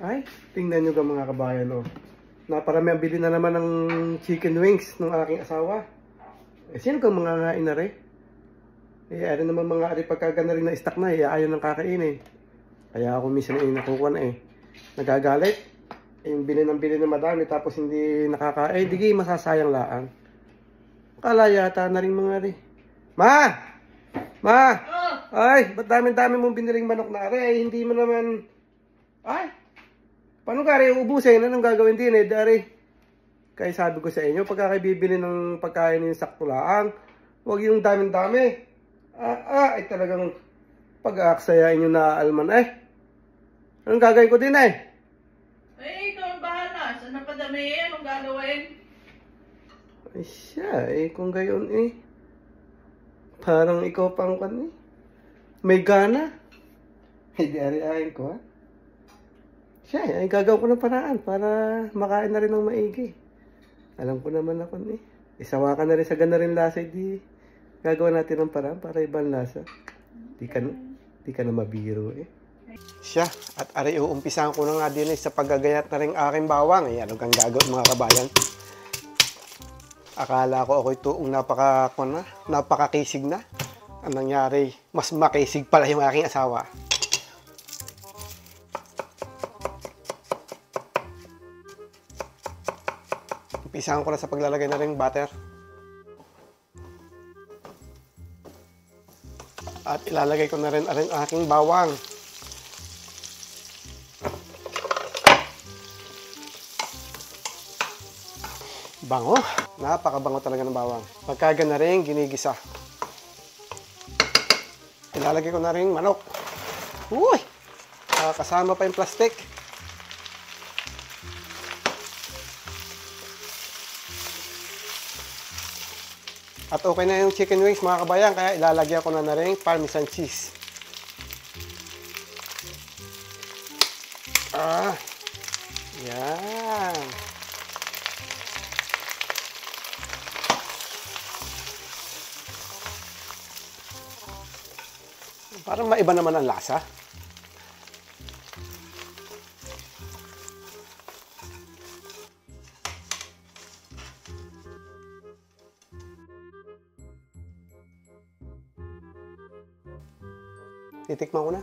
Ay, tingnan nyo ka mga kabayan, oh. Naparami ang bili na naman ng chicken wings ng aking asawa. Eh, sino kang mga ngain na rin? Eh, ano naman mga ari pagkagana rin na stock na, eh, ayaw ng kakainin. Kaya ako minsan ay nakukuha na eh. Nagagalit. Yung bili ng madami tapos hindi nakakain. Di masasayang laan. Kala yata na rin mga ari. Ma! Ma! Ay, ba't dami-dami mong biniling manok na ari? Ay, hindi mo naman... Ay! Paano ka rin ubusin? Anong gagawin din eh? Dari. Kaya sabi ko sa inyo, pagka kayo bibili ng pagkain ng saktulaan, huwag yung dami-dami. Ay talagang pag-aaksayain nyo na alman eh. Anong gagawin ko din eh? Eh, ikaw ang bahala. Saan napadami anong gagawin? Ay siya eh, kung gayon eh. Parang ikaw pang kan eh. May gana. Hindi ari-ahin ko ha. Siya ay gagawin ko ng paraan para makain na rin ng maigi. Alam ko naman ako eh. Isawa ka na rin sa gana rin lasa, di gagawa natin ng paraan para ibang lasa. Di ka na mabiro eh. Siya, at ari uumpisahan ko na nga din eh, sa paggagayat na rin aking bawang. Eh, ano kang gagawin mga kabayan? Akala ko ako itoong napakakisig na. Ang nangyari, mas makisig pala yung aking asawa. Umpisahan ko na sa paglalagay na rin butter. At ilalagay ko na rin aking bawang. Bango. Napakabango talaga ng bawang. Pagkaga na rin, ginigisa. Ilalagay ko na rin manok. Uy! Kasama pa yung plastic. At okay na yung chicken wings mga kabayan, kaya ilalagyan ko na rin parmesan cheese. Yan. Parang maiba naman ang lasa. Titikman ko na.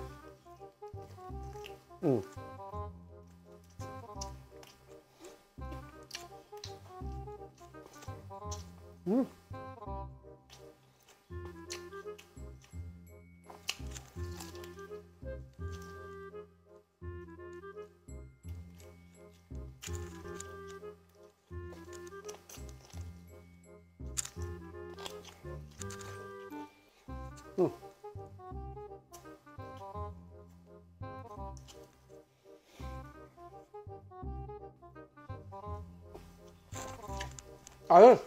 Ayun.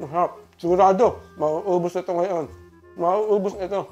Masarap. Sigurado, mauubos ito ngayon. Mauubos ito.